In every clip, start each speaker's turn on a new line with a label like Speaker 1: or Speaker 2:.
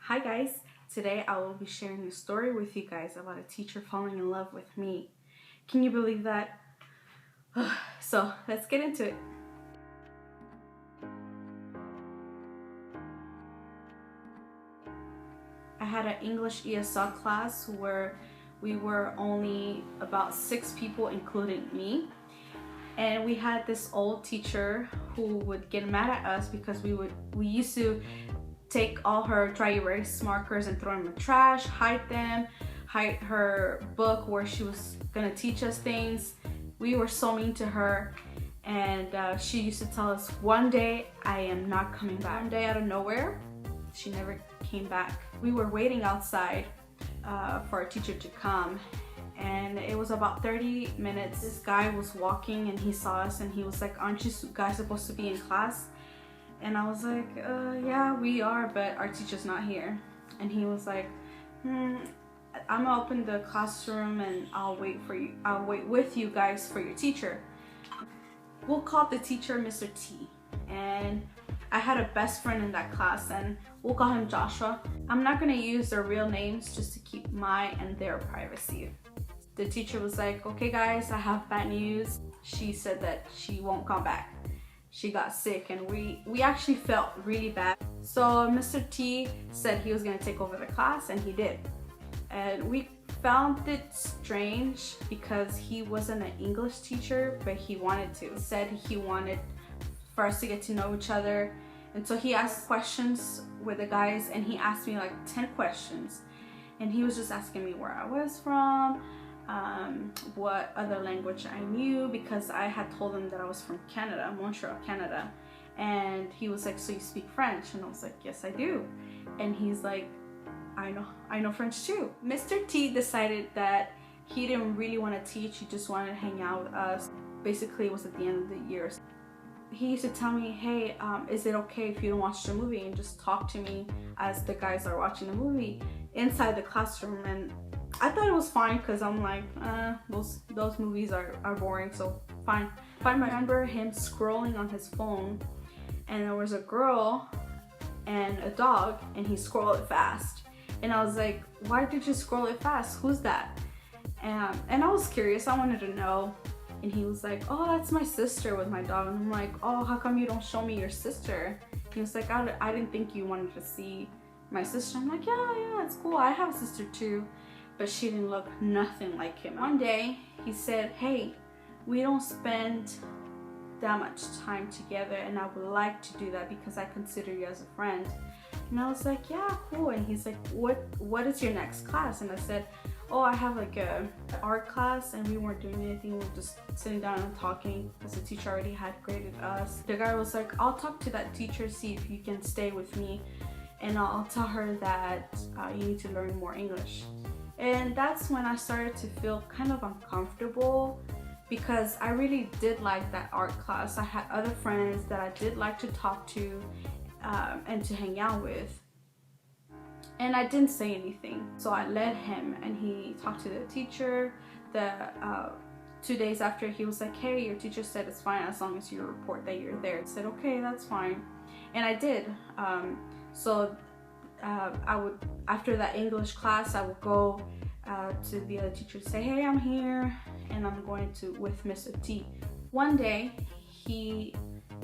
Speaker 1: Hi guys, today I will be sharing a story with you guys about a teacher falling in love with me. Can you believe that? So let's get into it. I had an English ESL class where we were only about 6 people including me. And we had this old teacher who would get mad at us because we used to take all her dry erase markers and throw them in the trash, hide her book where she was gonna teach us things. We were so mean to her, and she used to tell us, one day I am not coming back. One day out of nowhere, she never came back. We were waiting outside for our teacher to come, and it was about 30 minutes. This guy was walking and he saw us and he was like, aren't you guys supposed to be in class? And I was like, yeah, we are, but our teacher's not here. And he was like, I'm gonna open the classroom and I'll wait with you guys for your teacher. We'll call the teacher Mr. T. And I had a best friend in that class, and we'll call him Joshua. I'm not gonna use their real names just to keep my and their privacy. The teacher was like, okay guys, I have bad news. She said that she won't come back. She got sick, and we actually felt really bad. So Mr. T said he was gonna take over the class, and he did. And we found it strange because he wasn't an English teacher, but he wanted to. He said he wanted for us to get to know each other. And so he asked questions with the guys, and he asked me like 10 questions. And he was just asking me where I was from, what other language I knew, because I had told him that I was from Canada, Montreal, Canada. And he was like, so you speak French? And I was like, yes, I do. And he's like, I know French too. Mr. T decided that he didn't really want to teach, he just wanted to hang out with us. Basically, it was at the end of the year. He used to tell me, hey, is it okay if you don't watch the movie and just talk to me as the guys are watching the movie inside the classroom? And I thought it was fine because I'm like, those movies are boring, so fine. I remember him scrolling on his phone, and there was a girl and a dog, and he scrolled it fast. And I was like, why did you scroll it fast? Who's that? And I was curious, I wanted to know. And he was like, oh, that's my sister with my dog. And I'm like, oh, how come you don't show me your sister? He was like, I didn't think you wanted to see my sister. I'm like, yeah, it's cool. I have a sister too. But she didn't look nothing like him. One day, he said, hey, we don't spend that much time together, and I would like to do that because I consider you as a friend. And I was like, yeah, cool. And he's like, what is your next class? And I said, oh, I have like an art class, and we weren't doing anything. We were just sitting down and talking because the teacher already had graded us. The guy was like, I'll talk to that teacher, see if you can stay with me, and I'll tell her that you need to learn more English. And that's when I started to feel kind of uncomfortable, because I really did like that art class. I had other friends that I did like to talk to and to hang out with. And I didn't say anything. So I let him, and he talked to the teacher. 2 days after, he was like, hey, your teacher said it's fine as long as you report that you're there. I said, okay, that's fine. And I did. I would, after that English class, I would go to the other teacher to say, hey, I'm here, and I'm going to with Mr. T. One day, he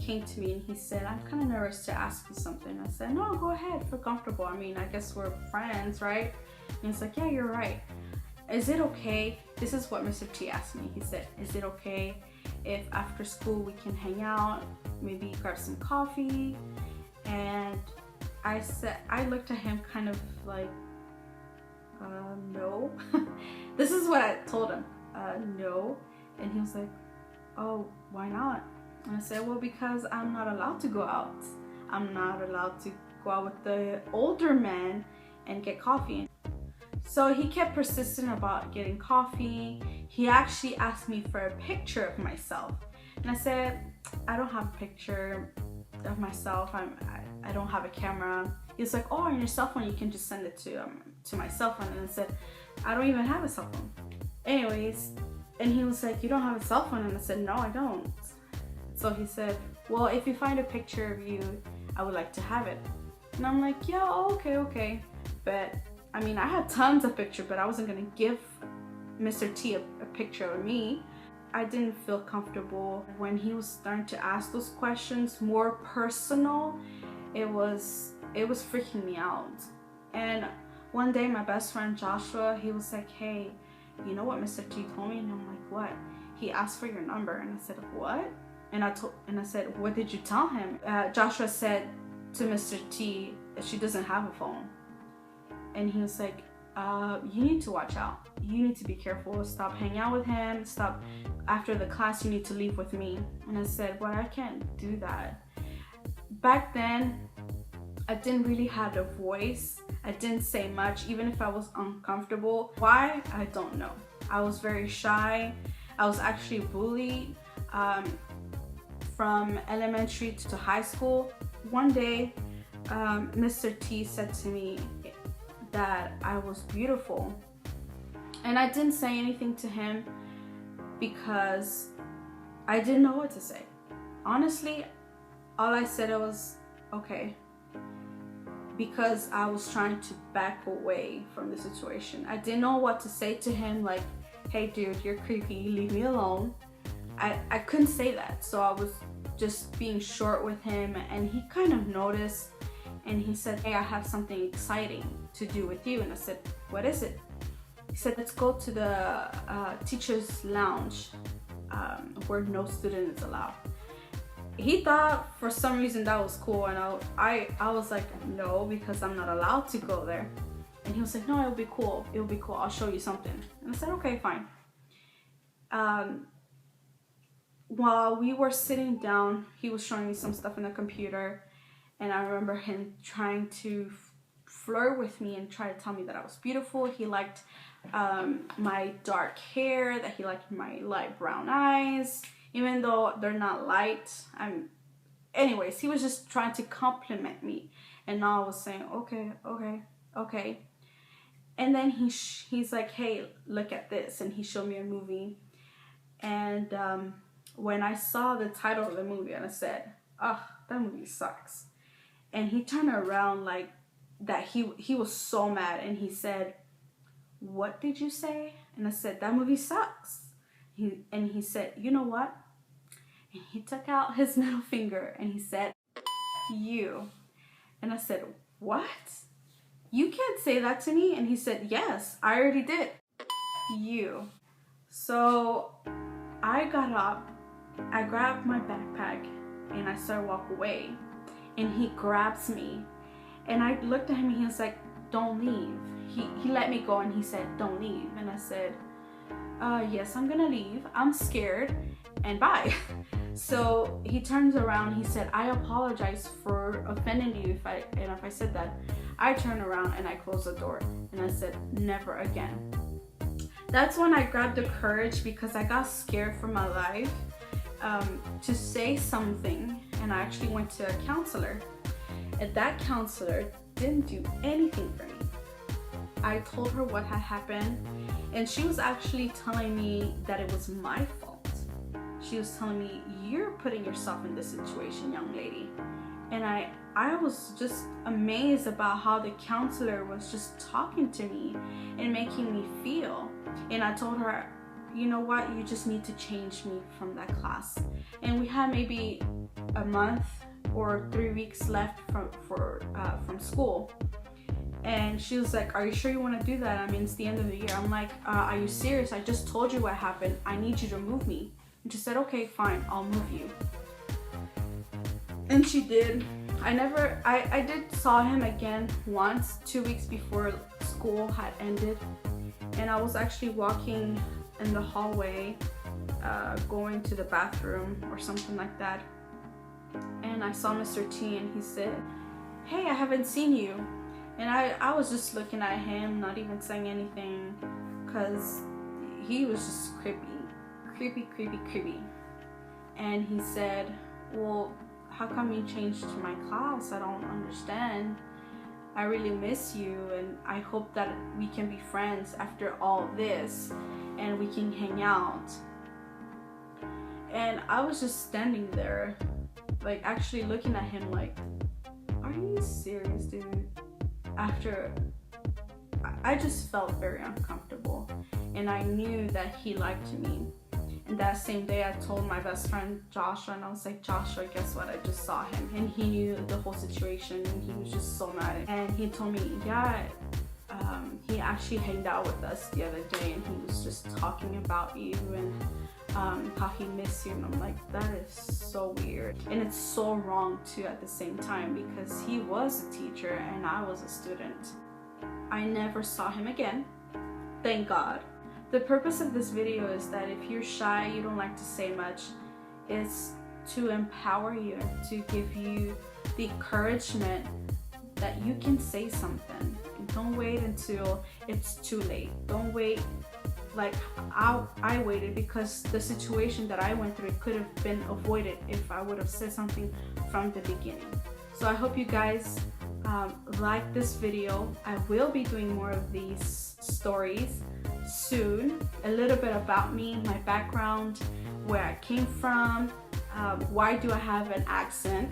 Speaker 1: came to me and he said, I'm kind of nervous to ask you something. I said, no, go ahead, feel comfortable. I mean, I guess we're friends, right? And he's like, yeah, you're right. Is it okay? This is what Mr. T asked me. He said, is it okay if after school we can hang out, maybe grab some coffee? And I looked at him kind of like, no. This is what I told him, no. And he was like, oh, why not? And I said, well, because I'm not allowed to go out. I'm not allowed to go out with the older men and get coffee. So he kept persistent about getting coffee. He actually asked me for a picture of myself. And I said, I don't have a picture of myself. I don't have a camera. He's like, oh, on your cell phone, you can just send it to my cell phone. And I said, I don't even have a cell phone. Anyways, and he was like, you don't have a cell phone? And I said, no, I don't. So he said, well, if you find a picture of you, I would like to have it. And I'm like, yeah, okay. But I mean, I had tons of pictures, but I wasn't gonna give Mr. T a picture of me. I didn't feel comfortable when he was starting to ask those questions, more personal. It was freaking me out. And one day my best friend Joshua, he was like, hey, you know what Mr. T told me? And I'm like, what? He asked for your number. And I said, what? And I said, what did you tell him? Joshua said to Mr. T that she doesn't have a phone. And he was like, you need to watch out. You need to be careful. Stop hanging out with him. Stop. After the class, you need to leave with me. And I said, well, I can't do that. Back then, I didn't really have a voice. I didn't say much, even if I was uncomfortable. Why? I don't know. I was very shy. I was actually bullied from elementary to high school. One day, Mr. T said to me that I was beautiful. And I didn't say anything to him because I didn't know what to say. Honestly, all I said was, okay. Because I was trying to back away from the situation. I didn't know what to say to him, like, hey dude, you're creepy, leave me alone. I couldn't say that, so I was just being short with him, and he kind of noticed, and he said, hey, I have something exciting to do with you. And I said, what is it? He said, let's go to the teacher's lounge where no student is allowed. He thought for some reason that was cool, and I was like, no, because I'm not allowed to go there. And he was like, no, it'll be cool, I'll show you something. And I said, okay, fine. While we were sitting down, he was showing me some stuff in the computer, and I remember him trying to flirt with me and try to tell me that I was beautiful. He liked my dark hair, that he liked my light brown eyes, even though they're not light. Anyways, he was just trying to compliment me, and I was saying, okay. And then he's like, hey, look at this, and he showed me a movie. And when I saw the title of the movie, and I said, oh, that movie sucks. And he turned around like that. He was so mad, and he said, what did you say? And I said, that movie sucks. He said, you know what? And he took out his middle finger and he said, you. And I said, what? You can't say that to me. And he said, yes, I already did. You. So I got up, I grabbed my backpack, and I started walking away. And he grabs me, and I looked at him, and he was like, don't leave. He let me go, and he said, don't leave. And I said, yes, I'm gonna leave. I'm scared, and bye. So he turns around, he said, I apologize for offending you if I said that. I turned around and I closed the door, and I said, never again. That's when I grabbed the courage, because I got scared for my life, to say something, and I actually went to a counselor, and that counselor didn't do anything for me. I told her what had happened, and she was actually telling me that it was my fault. She was telling me, you're putting yourself in this situation, young lady. And I was just amazed about how the counselor was just talking to me and making me feel. And I told her, you know what, you just need to change me from that class. And we had maybe a month or 3 weeks left from school. And she was like, are you sure you want to do that? I mean, it's the end of the year. I'm like, are you serious? I just told you what happened. I need you to move me. And she said, okay, fine, I'll move you. And she did. I did saw him again once, 2 weeks before school had ended. And I was actually walking in the hallway, going to the bathroom or something like that. And I saw Mr. T, and he said, hey, I haven't seen you. And I was just looking at him, not even saying anything, because he was just creepy. And he said, well, how come you changed to my class? I don't understand. I really miss you, and I hope that we can be friends after all this, and we can hang out. And I was just standing there, like actually looking at him like, are you serious, dude? After, I just felt very uncomfortable, and I knew that he liked me. And that same day I told my best friend Joshua, and I was like, Joshua, guess what? I just saw him. And he knew the whole situation, and he was just so mad. And he told me, yeah, he actually hanged out with us the other day, and he was just talking about you and how he missed you. And I'm like, that is so weird. And it's so wrong too at the same time, because he was a teacher and I was a student. I never saw him again, thank God. The purpose of this video is that if you're shy, you don't like to say much, it's to empower you and to give you the encouragement that you can say something. And don't wait until it's too late. Don't wait like I waited, because the situation that I went through could have been avoided if I would have said something from the beginning. So I hope you guys like this video. I will be doing more of these stories soon. A little bit about me, my background, where I came from, why do I have an accent.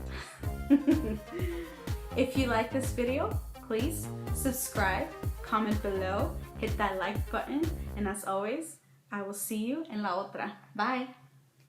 Speaker 1: If you like this video, please subscribe, comment below, hit that like button, and as always, I will see you en la otra. Bye.